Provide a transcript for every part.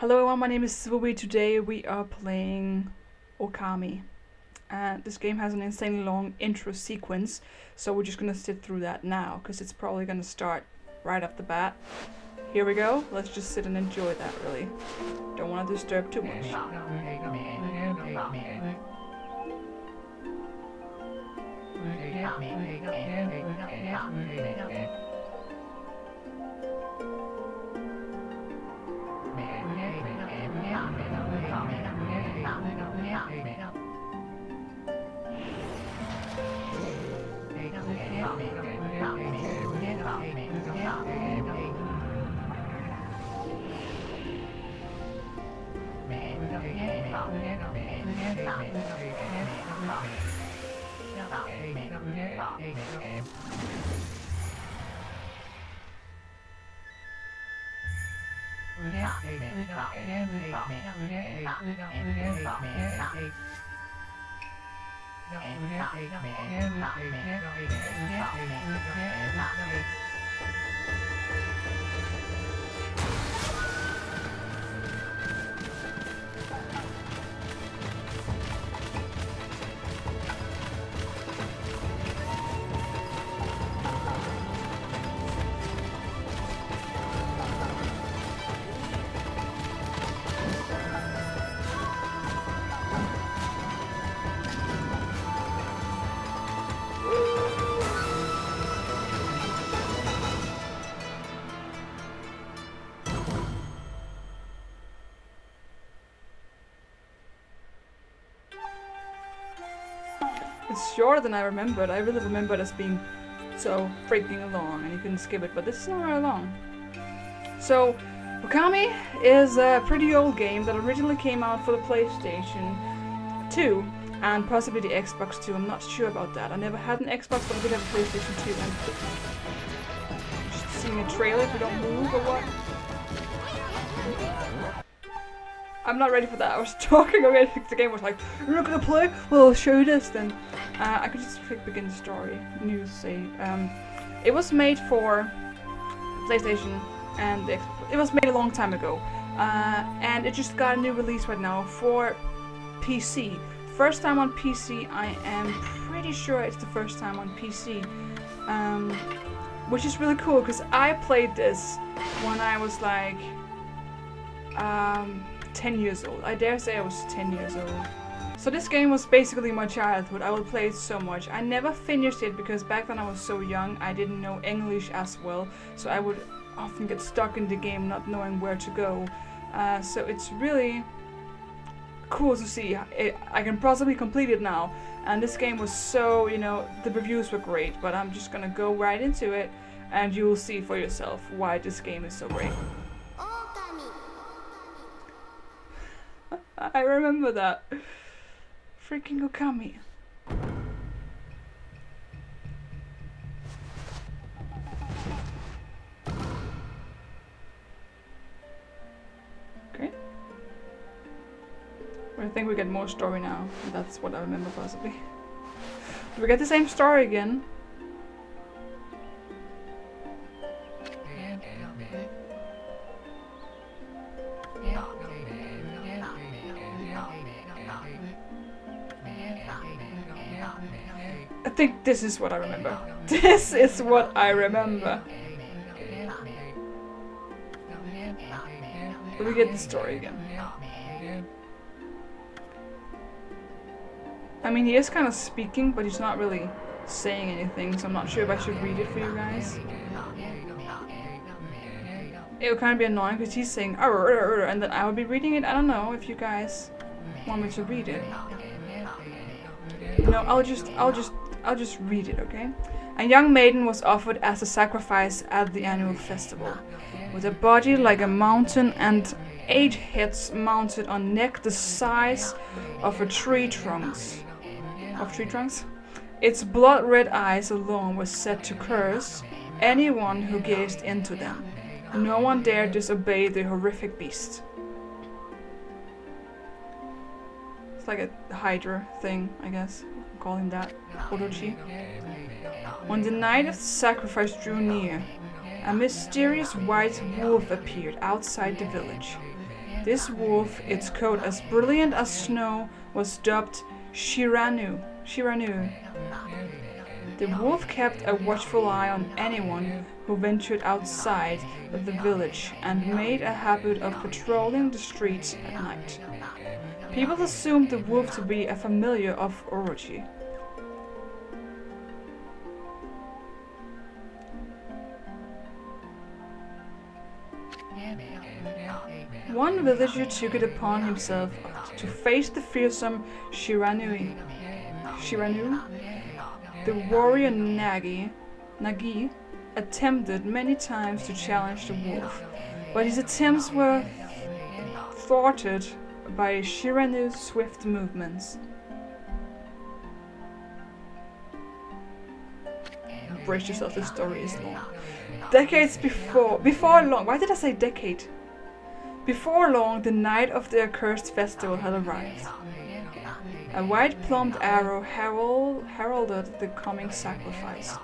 Hello everyone, my name is Swoby. Today we are playing Okami. This game has an insanely long intro sequence, so we're just gonna sit through that now, because it's probably gonna start right off the bat. Here we go, let's just sit and enjoy that really. Don't want to disturb too much. It's shorter than I remembered. I really remembered as being so freaking long and you couldn't skip it, but this is not very long. So, Okami is a pretty old game that originally came out for the PlayStation 2 and possibly the Xbox 2. I'm not sure about that. I never had an Xbox, but I did have a PlayStation 2. And just seeing a trailer if we don't move or what? I'm not ready for that. I was talking already. The game was like, "You're not gonna play? Well, I'll show you this then." I could just click begin story. News say. It was made for PlayStation and the Xbox. It was made a long time ago, and it just got a new release right now for PC. First time on PC. I am pretty sure it's the first time on PC, which is really cool because I played this when I was like 10 years old. I dare say I was 10 years old. So this game was basically my childhood. I would play it so much. I never finished it because back then I was so young, I didn't know English as well. So I would often get stuck in the game not knowing where to go. So it's really cool to see. I can possibly complete it now. And this game was so, the reviews were great. But I'm just gonna go right into it and you will see for yourself why this game is so great. I remember that. Freaking Okami. Okay. I think we get more story now. That's what I remember possibly. Do we get the same story again? I think this is what I remember. This is what I remember. But we get the story again. I mean, he is kind of speaking, but he's not really saying anything, so I'm not sure if I should read it for you guys. It would kind of be annoying because he's saying and then I would be reading it. I don't know if you guys want me to read it. No, I'll just read it, okay? A young maiden was offered as a sacrifice at the annual festival, with a body like a mountain and 8 heads mounted on neck the size of tree trunks. Its blood-red eyes alone were set to curse anyone who gazed into them. No one dared disobey the horrific beast. It's like a Hydra thing, I guess. Call him that. Orochi. When the night of the sacrifice drew near, a mysterious white wolf appeared outside the village. This wolf, its coat as brilliant as snow, was dubbed Shiranu. The wolf kept a watchful eye on anyone who ventured outside of the village and made a habit of patrolling the streets at night. People assumed the wolf to be a familiar of Orochi. One villager took it upon himself to face the fearsome Shiranu. The warrior Nagi attempted many times to challenge the wolf, but his attempts were thwarted by Shiranu's swift movements. Brace yourself, the story is long. Decades before long, why did I say decade? Before long, the night of the accursed festival had arrived. A white-plumed arrow heralded the coming sacrifice.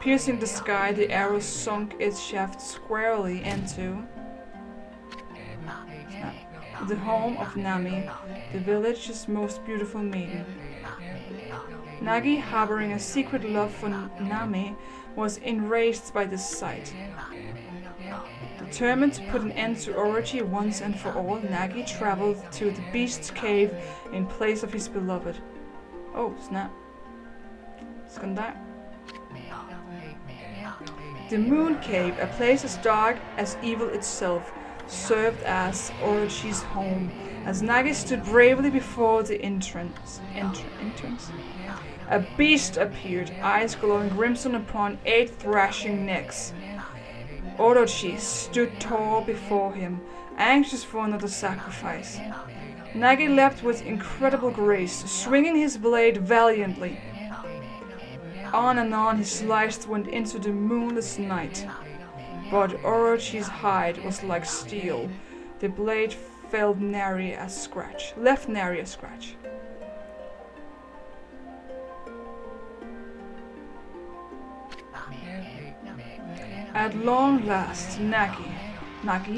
Piercing the sky, the arrow sunk its shaft squarely into the home of Nami, the village's most beautiful maiden. Nagi, harboring a secret love for Nami, was enraged by this sight. Determined to put an end to Orochi once and for all, Nagi traveled to the beast's cave in place of his beloved. Oh, snap. It's gonna die. The Moon Cave, a place as dark as evil itself, served as Orochi's home, as Nagi stood bravely before the entrance. A beast appeared, eyes glowing crimson upon 8 thrashing necks. Orochi stood tall before him, anxious for another sacrifice. Nagi leapt with incredible grace, swinging his blade valiantly. On and on he sliced went into the moonless night. But Orochi's hide was like steel. The blade left nary a scratch. At long last, Nagi,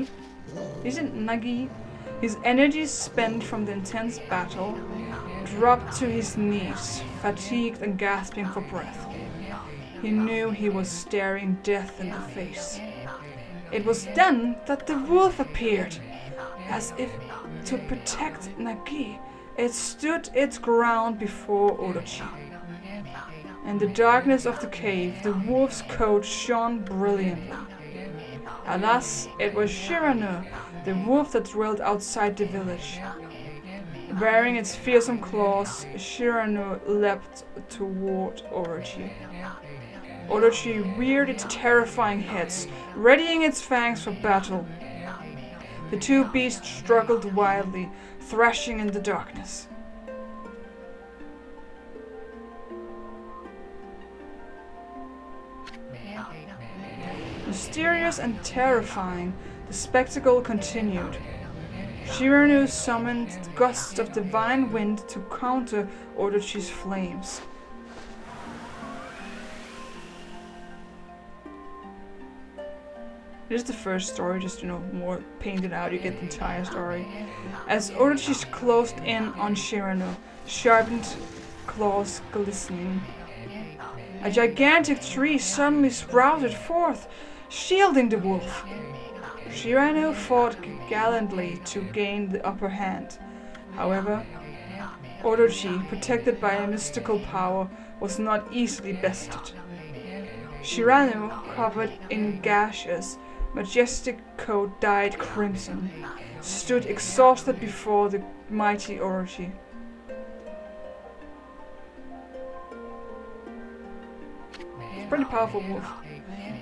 his energy spent from the intense battle, dropped to his knees, fatigued and gasping for breath. He knew he was staring death in the face. It was then that the wolf appeared. As if to protect Nagi, it stood its ground before Orochi. In the darkness of the cave, the wolf's coat shone brilliantly. Alas, it was Shiranu, the wolf that dwelled outside the village. Bearing its fearsome claws, Shiranu leapt toward Orochi. Orochi reared its terrifying head, readying its fangs for battle. The two beasts struggled wildly, thrashing in the darkness. Mysterious and terrifying, the spectacle continued. Shiranu summoned gusts of divine wind to counter Orochi's flames. This is the first story, just more painted out, you get the entire story. As Orochi closed in on Shiranu, sharpened claws glistening, a gigantic tree suddenly sprouted forth, shielding the wolf. Shiranu fought gallantly to gain the upper hand. However, Orochi, protected by a mystical power, was not easily bested. Shiranu, covered in gashes, majestic coat dyed crimson, stood exhausted before the mighty Orochi. It's a pretty powerful wolf.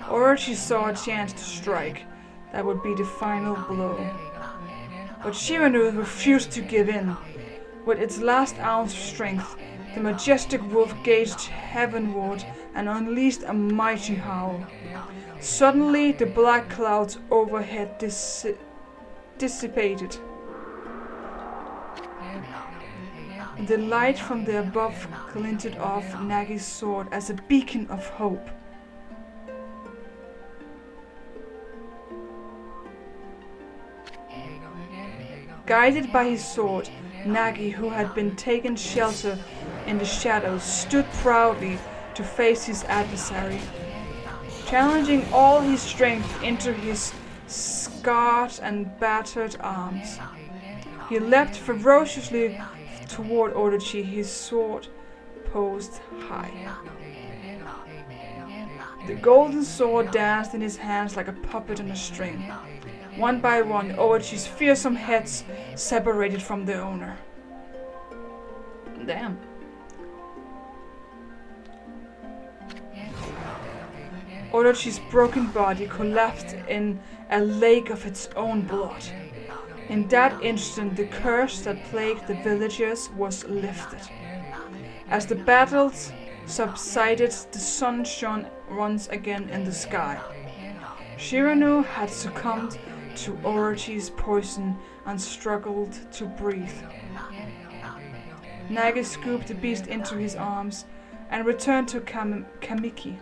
Orochi saw a chance to strike. That would be the final blow. But Shiranu refused to give in. With its last ounce of strength, the majestic wolf gazed heavenward and unleashed a mighty howl. Suddenly, the black clouds overhead dissipated. The light from the above glinted off Nagi's sword as a beacon of hope. Guided by his sword, Nagi, who had been taken shelter in the shadows, stood proudly to face his adversary, challenging all his strength into his scarred and battered arms. He leapt ferociously toward Orochi, his sword posed high. The golden sword danced in his hands like a puppet on a string. One by one, Orochi's fearsome heads separated from the owner. Damn. Orochi's broken body collapsed in a lake of its own blood. In that instant, the curse that plagued the villagers was lifted. As the battles subsided, the sun shone once again in the sky. Shirano had succumbed to Orochi's poison and struggled to breathe. Nagi scooped the beast into his arms and returned to Kamiki.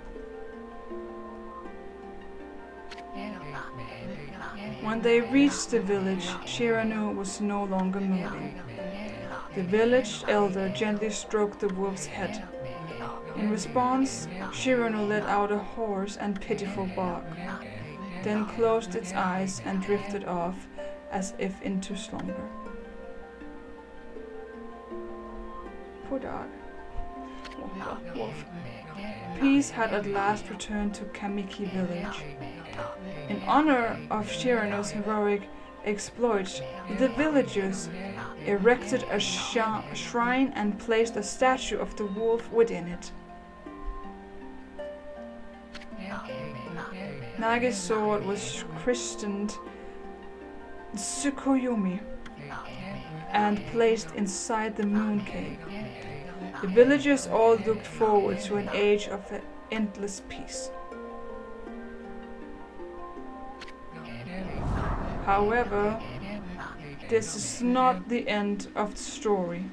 When they reached the village, Shirano was no longer moving. The village elder gently stroked the wolf's head. In response, Shirano let out a hoarse and pitiful bark, then closed its eyes and drifted off as if into slumber. Poor dog. Wolf. Peace had at last returned to Kamiki village. In honor of Shirano's heroic exploits, the villagers erected a shrine and placed a statue of the wolf within it. Nagi's sword was christened Tsukuyomi and placed inside the moon cave. The villagers all looked forward to an age of endless peace. However, this is not the end of the story.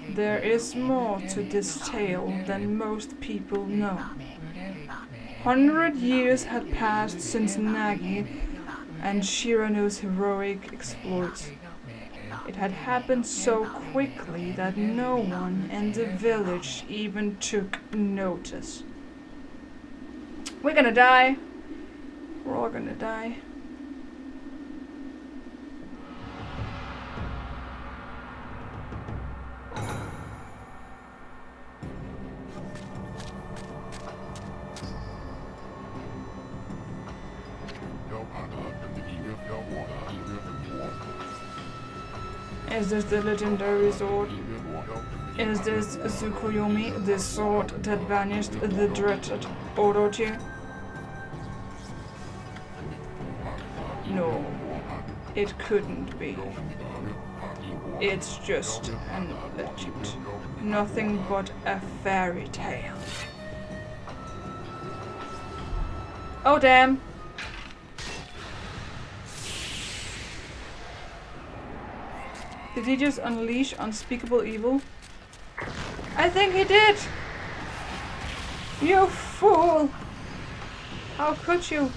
There is more to this tale than most people know. 100 years had passed since Nagi and Shirano's heroic exploits. It had happened so quickly that no one in the village even took notice. We're gonna die. We're all gonna die. Is this the legendary sword? Is this Tsukuyomi, the sword that vanished the dreaded Orochi? No, it couldn't be. It's just an legend. Nothing but a fairy tale. Oh damn! Did he just unleash unspeakable evil? I think he did! You fool! How could you?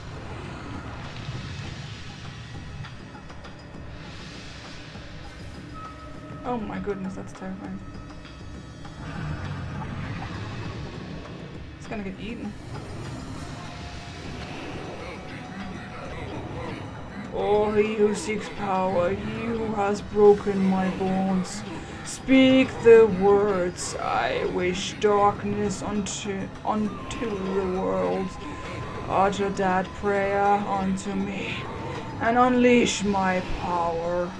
Oh my goodness, that's terrifying. It's gonna get eaten. Oh, he who seeks power, he who has broken my bones. Speak the words, I wish darkness unto the world. Utter that prayer unto me, and unleash my power.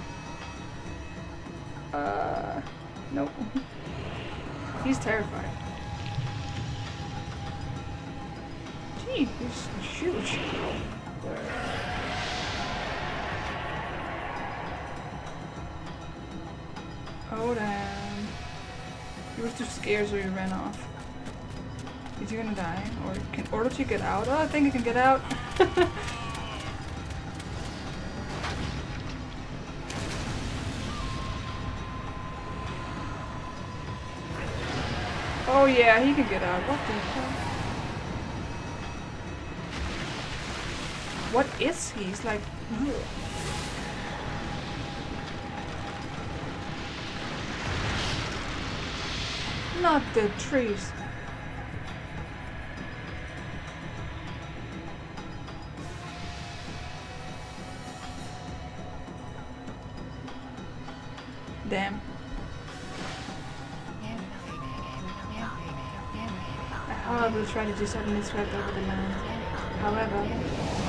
Nope. He's terrified. Gee, he's huge. Oh damn. He was too scared so he ran off. Is he gonna die? Or can Orochi get out? Oh, I think he can get out. Oh yeah, he can get out. What the hell? What is he? He's like... Ugh. Not the trees. Damn. A horrible tragedy suddenly swept over the land. However,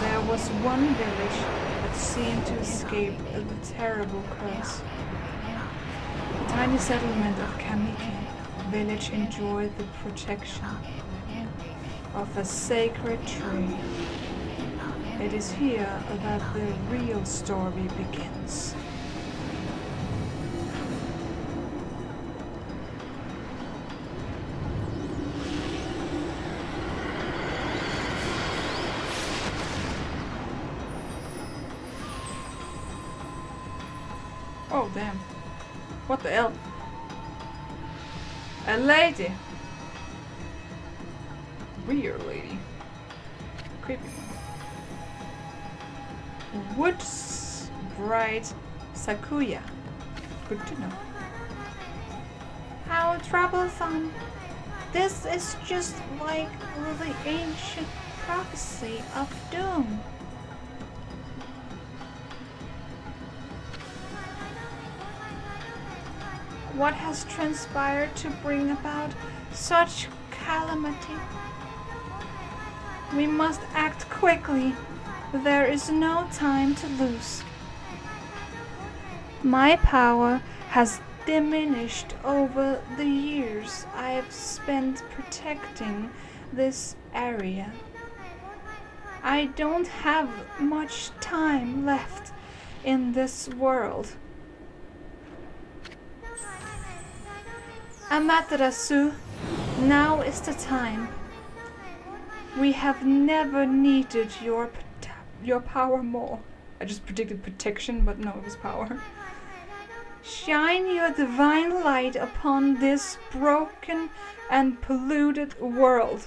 there was one village that seemed to escape the terrible curse. The tiny settlement of Kamiki village enjoyed the protection of a sacred tree. It is here that the real story begins. Oh damn. What the hell? A lady. Weird lady. Creepy. Woods bright Sakuya. Good to know. How troublesome. This is just like the ancient prophecy of doom. What has transpired to bring about such calamity? We must act quickly. There is no time to lose. My power has diminished over the years I have spent protecting this area. I don't have much time left in this world. Amaterasu, now is the time. We have never needed your power more. I just predicted protection, but no, it was power. Shine your divine light upon this broken and polluted world.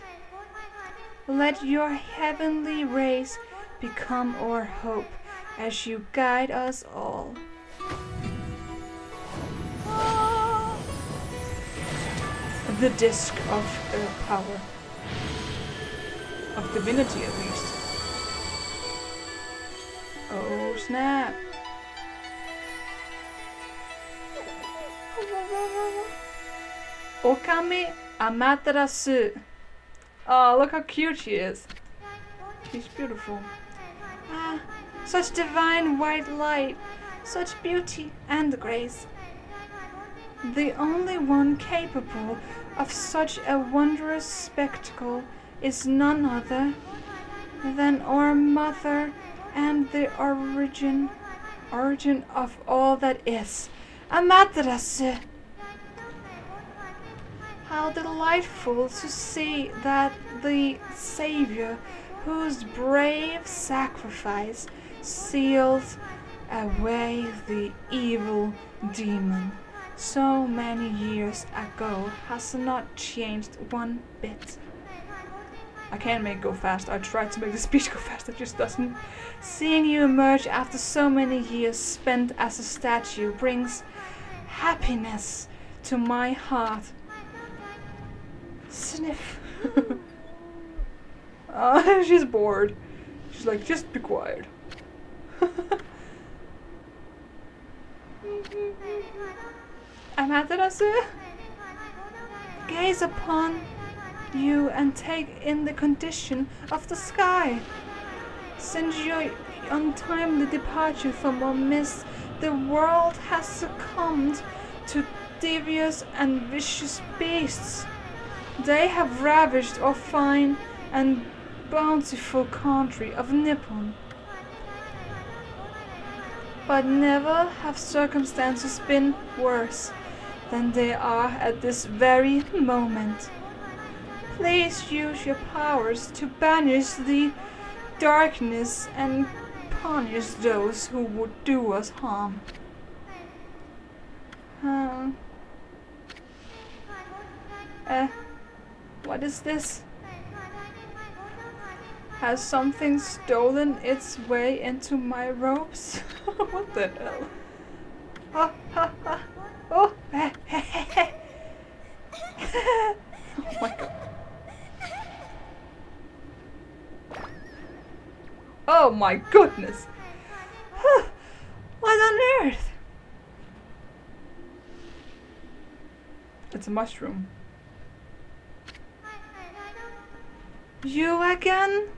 Let your heavenly rays become our hope as you guide us all. The disc of power. Of divinity, at least. Oh, snap. Okami Amaterasu. Oh, look how cute she is. She's beautiful. Ah, such divine white light, such beauty and grace. The only one capable of such a wondrous spectacle is none other than our mother and the origin of all that is, Amaterasu. How delightful to see that the Savior, whose brave sacrifice sealed away the evil demon so many years ago, has not changed one bit. I can't make it go fast. I tried to make the speech go fast, it just doesn't. Seeing you emerge after so many years spent as a statue brings happiness to my heart. Sniff. She's bored. She's like, just be quiet. Amaterasu, gaze upon you and take in the condition of the sky. Since your untimely departure from our midst, the world has succumbed to devious and vicious beasts. They have ravaged our fine and bountiful country of Nippon. But never have circumstances been worse than they are at this very moment. Please use your powers to banish the darkness and punish those who would do us harm. What is this? Has something stolen its way into my robes? What the hell? Oh, Oh my god. Oh my goodness. What on earth? It's a mushroom. You again?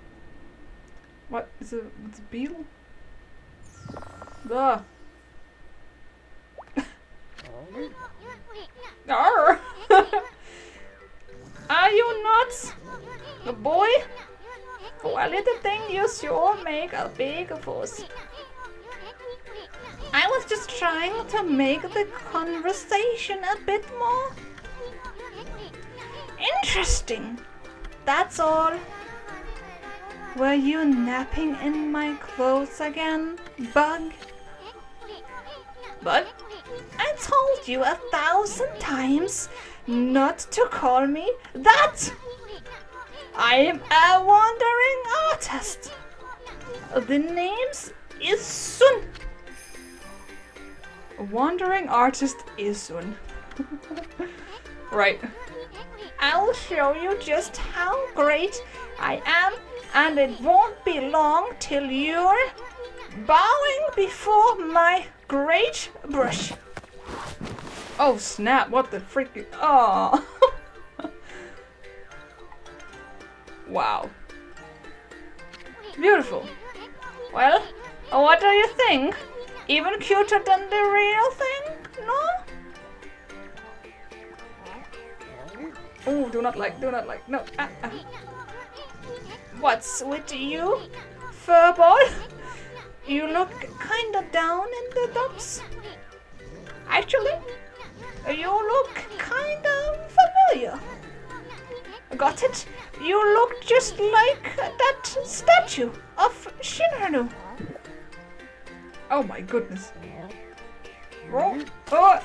What is it? It's a beetle? Ugh. Arr! Are you nuts? A boy? For a little thing you sure make a big fuss. I was just trying to make the conversation a bit more interesting. That's all. Were you napping in my clothes again, Bug? But I told you 1,000 times not to call me that. I'm a wandering artist. The name's Isun. a wandering artist Isun. Right. I'll show you just how great I am, and it won't be long till you're bowing before my great brush. Oh snap, what the freaking... Oh. Wow. Beautiful. Well, what do you think? Even cuter than the real thing? No? Oh, do not like, no. What's with you, furball? You look kinda down in the dumps. Actually, you look kinda familiar. Got it? You look just like that statue of Shinranu. Oh my goodness. Oh. Oh.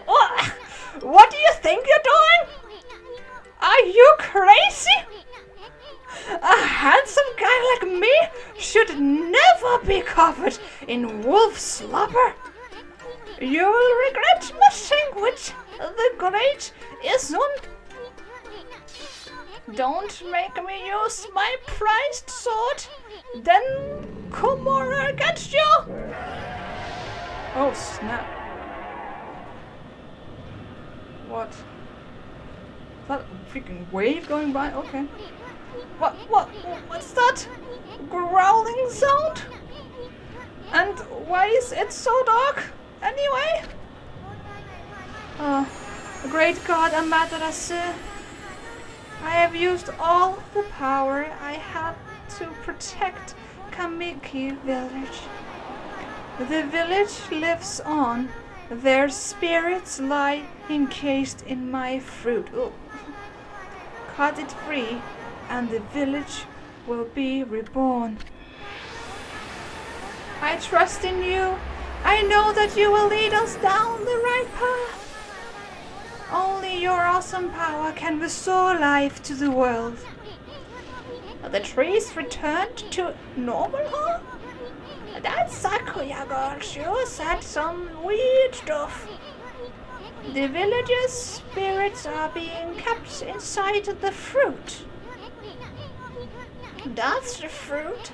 Oh. What do you think you're doing? Are you crazy? A handsome guy like me should never be covered in wolf slobber. You will regret messing with the great Isun. Don't make me use my prized sword, then Komora gets you. Oh snap. What? Is that a freaking wave going by? Okay. What's that growling sound? And why is it so dark, anyway? Great God Amaterasu, I have used all the power I had to protect Kamiki village. The village lives on. Their spirits lie encased in my fruit. Oh. Cut it free, and the village will be reborn. I trust in you. I know that you will lead us down the right path. Only your awesome power can restore life to the world. The trees returned to normal, huh? That Sakuya girl sure said some weird stuff. The villagers' spirits are being kept inside the fruit. That's the fruit.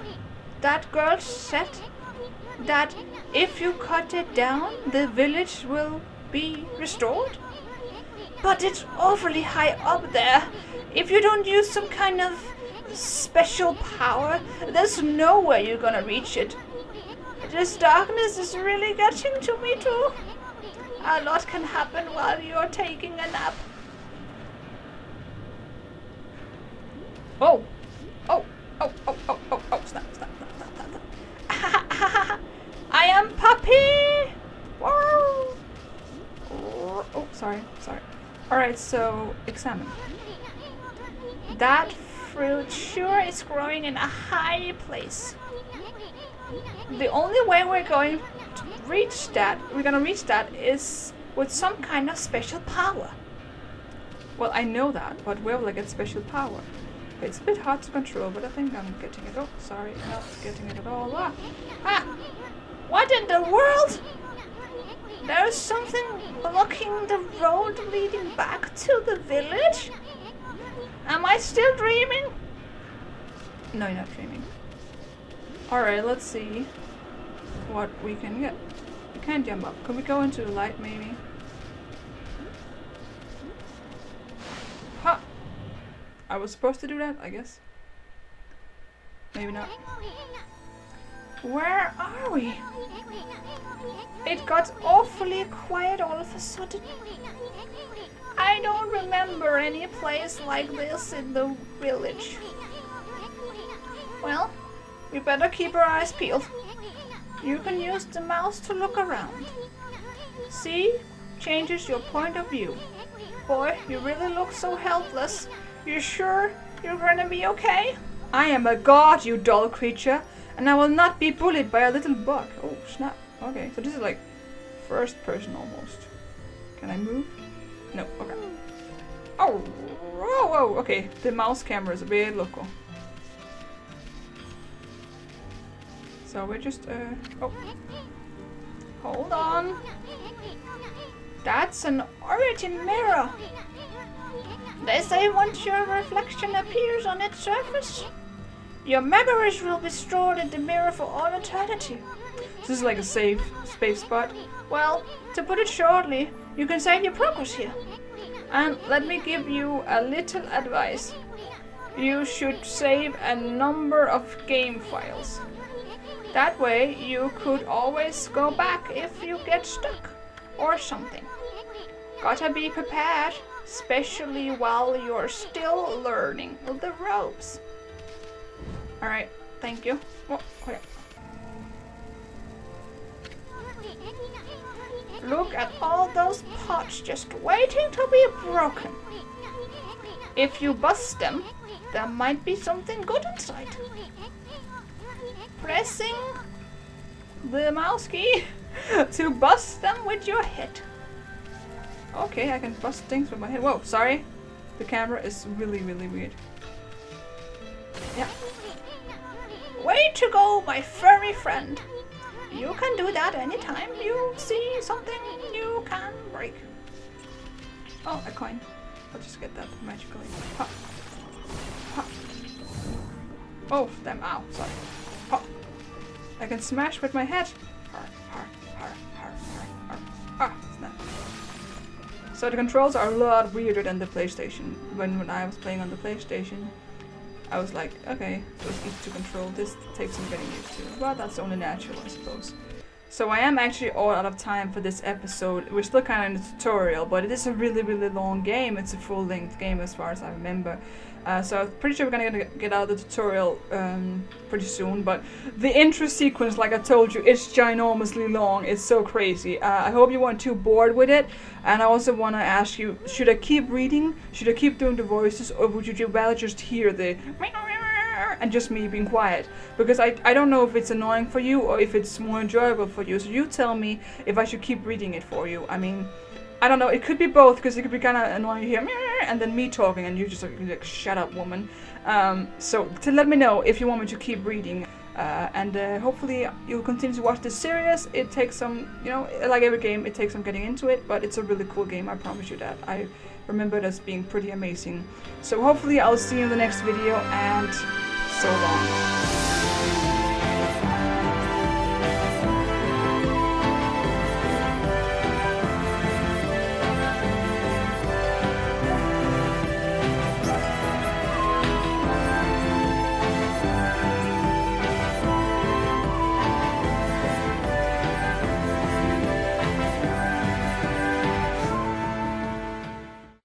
That girl said that if you cut it down, the village will be restored. But it's awfully high up there. If you don't use some kind of special power, there's no way you're gonna reach it. This darkness is really getting to me too. A lot can happen while you're taking a nap. Oh. Snap. I am Puppy! Whoa. Oh, sorry. Alright, so examine. That fruit sure is growing in a high place. The only way we're gonna reach that is with some kind of special power. Well, I know that, but where will I get special power? It's a bit hard to control, but I think I'm getting it. Oh, sorry, not getting it at all. What in the world? There's something blocking the road leading back to the village? Am I still dreaming? No, you're not dreaming. Alright, let's see what we can get. We can't jump up. Can we go into the light maybe? Ha! I was supposed to do that, I guess. Maybe not. Where are we? It got awfully quiet all of a sudden. I don't remember any place like this in the village. Well, we better keep our eyes peeled. You can use the mouse to look around. See? Changes your point of view. Boy, you really look so helpless. You sure you're gonna be okay? I am a god, you dull creature, and I will not be bullied by a little bug. Oh, snap. Okay, so this is like first person almost. Can I move? No, okay. Oh, whoa, whoa, okay. The mouse camera is a bit local. So we're just, oh. Hold on. That's an origin mirror. They say once your reflection appears on its surface, your memories will be stored in the mirror for all eternity. This is like a safe spot. Well, to put it shortly, you can save your progress here. And let me give you a little advice. You should save a number of game files. That way you could always go back if you get stuck or something. Gotta be prepared, especially while you're still learning the ropes. Alright, thank you. Oh, okay. Look at all those pots just waiting to be broken. If you bust them, there might be something good inside. Pressing the mouse key to bust them with your head. Okay, I can bust things with my head. Whoa, sorry. The camera is really, really weird. Yeah. Way to go, my furry friend. You can do that anytime you see something you can break. Oh, a coin. I'll just get that magically. Ha. Ha. Oh, damn. Ow, sorry. Ha. I can smash with my head. Har, har, har, har, har, har. Ah, snap. So the controls are a lot weirder than the PlayStation. When I was playing on the PlayStation, I was like, okay, it was easy to control. This takes some getting used to. Well, that's only natural, I suppose. So I am actually all out of time for this episode. We're still kind of in the tutorial, but it is a really, really long game. It's a full-length game as far as I remember. So I'm pretty sure we're gonna get out of the tutorial pretty soon. But the intro sequence, like I told you, it's ginormously long. It's so crazy. I hope you weren't too bored with it. And I also want to ask you, should I keep reading? Should I keep doing the voices? Or would you rather just hear the and just me being quiet? Because I don't know if it's annoying for you or if it's more enjoyable for you. So you tell me if I should keep reading it for you. I mean, I don't know, it could be both, because it could be kind of annoying to hear and then me talking and you just like shut up, woman. So to let me know if you want me to keep reading. And hopefully you'll continue to watch this series. It takes some, you know, like every game, it takes some getting into it, but it's a really cool game, I promise you that. I remember it as being pretty amazing. So hopefully I'll see you in the next video, and so long.